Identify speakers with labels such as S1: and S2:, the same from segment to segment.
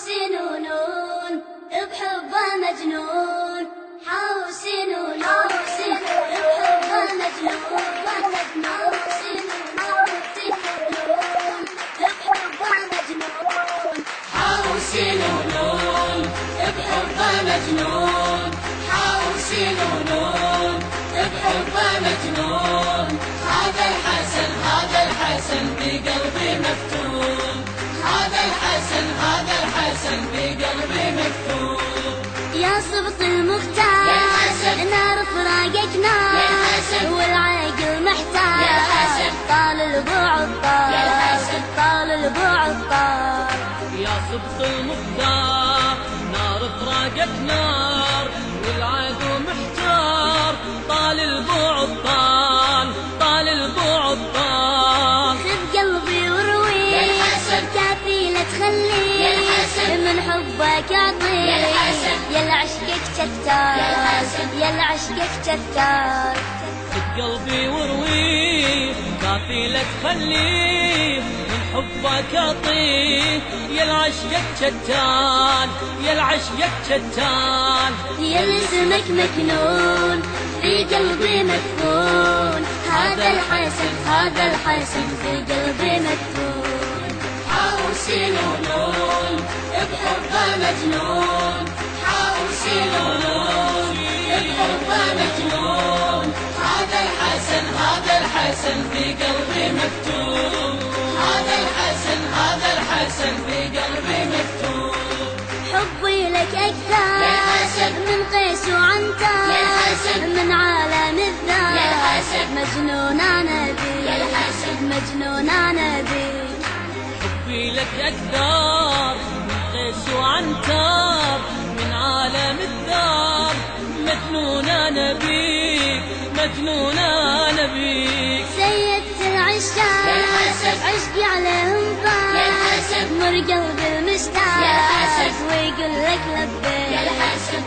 S1: سنون بحبه مجنون، حاوسنون بحبه مجنون، حاوسنون بحبه مجنون، حاوسنون بحبه مجنون. هذا الحسن بقلبي مفتون، هذا الحسن بقلبي مفتون.
S2: يا سبط المختار نار فراقك نار، والعاقل محتار طال البعد طال البعد طال.
S3: يا سبط المختار نار فراقك نار، والعاقل محتار طال البعد طال البعد طال.
S2: خذ قلبي ورويه كافي لا تخليه، من حبك اعطيه يا العشقك شتار، يا العشقك شتار.
S3: خذ قلبي ورويه كافي لا تخليه، من حبك اعطيه يا العشقك شتان، يا العشقك شتان.
S2: يا اللي اسمك مكنون في قلبي مدفون، هذا الحسن في قلبي مدفون.
S1: حاوسنون بحبه مجنون، حاوسنون بحبه مجنون. هذا الحسن في قلبي مفتون، هذا الحسن في قلبي مفتون.
S2: حبي لك أكثر من قيس وعنتر، من عالم الذات مجنون أنا بيك، مجنون أنا بيك.
S3: حبي لك أكثر من قيس وعنتر، من عالم الدار مجنون أنا بيك، مجنون أنا بيك.
S2: سيدت العشاق عشقي عليهم فاق، مر قلبي المشتاق ويقول لك لبيك،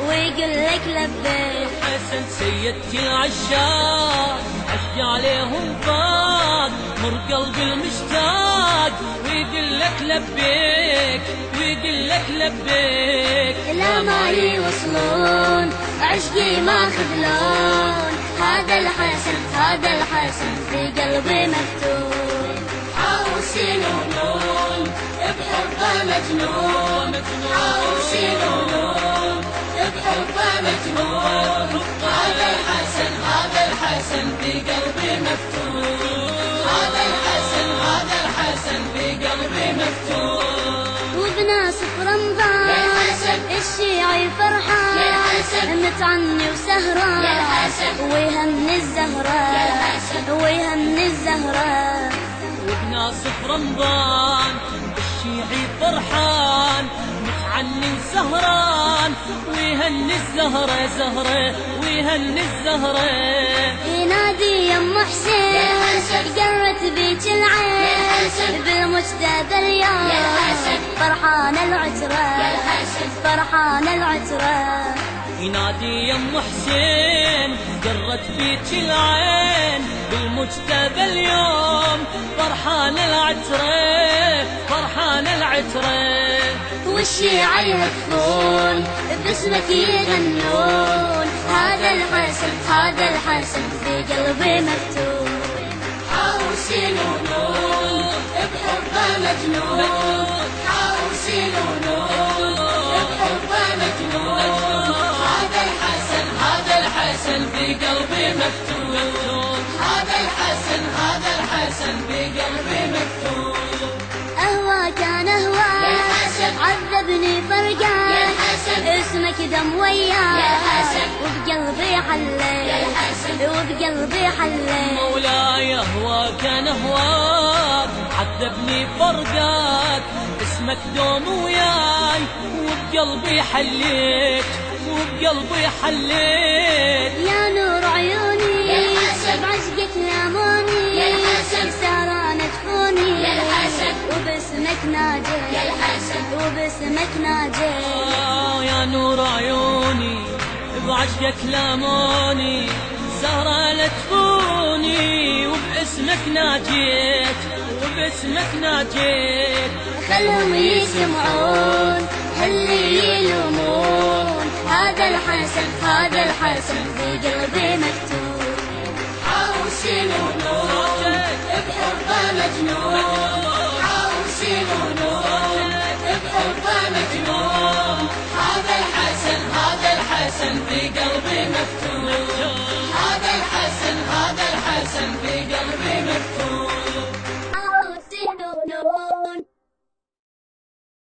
S2: ويقول لك لبيك.
S3: حسن سيدتي العشاق عشقي عليهم فاق، مر قلبي المشتاق ويقول لك لبيك، ويقول لك لبيك.
S2: لا ما يوصلون عشقي ما خذلون، هذا الحسن في قلبي مفتون.
S1: حاوسنون بحبه مجنون، حاوسنون بحبه مجنون. هذا الحسن في قلبي مفتون، هذا الحسن في قلبي مفتون.
S2: وبناس في رمضان الشيعي فرحان، متعني وسهران ويهني الزهرة، ويهني الزهرة.
S3: وبناس في رمضان الشيعي فرحان، متعني وسهران ويهني الزهرة زهرة، ويهني الزهرة.
S2: ينادي يم حسين قرت بيك العين، بالمجتبى اليوم فرحان العترة، فرحان العترة.
S3: ينادي يم حسين قرت بيك العين، بالمجتبى اليوم فرحان العترة، فرحان العترة.
S2: والشيعة يهتفون باسمك يغنون، هذا الحسن في قلبي مفتون.
S1: حاوسنون بحبه مجنون، حاوسنون بحبه مجنون. هذا الحسن في قلبي مفتون، هذا الحسن في قلبي مفتون.
S2: أهواك أنا أهواك عذبني فرقاك، اسمك دم وياك وبقلبي حليك، وبقلبي حليك.
S3: مولاي أهواك أنا أهواك عذبني فرقاك، اسمك دوم وياي وبقلبي حليت، وبقلبي حليت.
S2: يا نور عيوني بعشقك لاموني، سهران تفوني وباسمك ناجيت، وباسمك ناجيت.
S3: يا نور عيوني بعشقك لاموني، سهران تفوني وباسمك ناجيت، وباسمك ناجيت.
S2: خلهم يسمعون اللي يلومون هذا الحسن هذا الحسن في قلبي مكتوب.
S1: عروسي ونور بحبه مجنون، عروسي ونور بحبه مجنون، هذا الحسن هذا الحسن في قلبي مكتوب.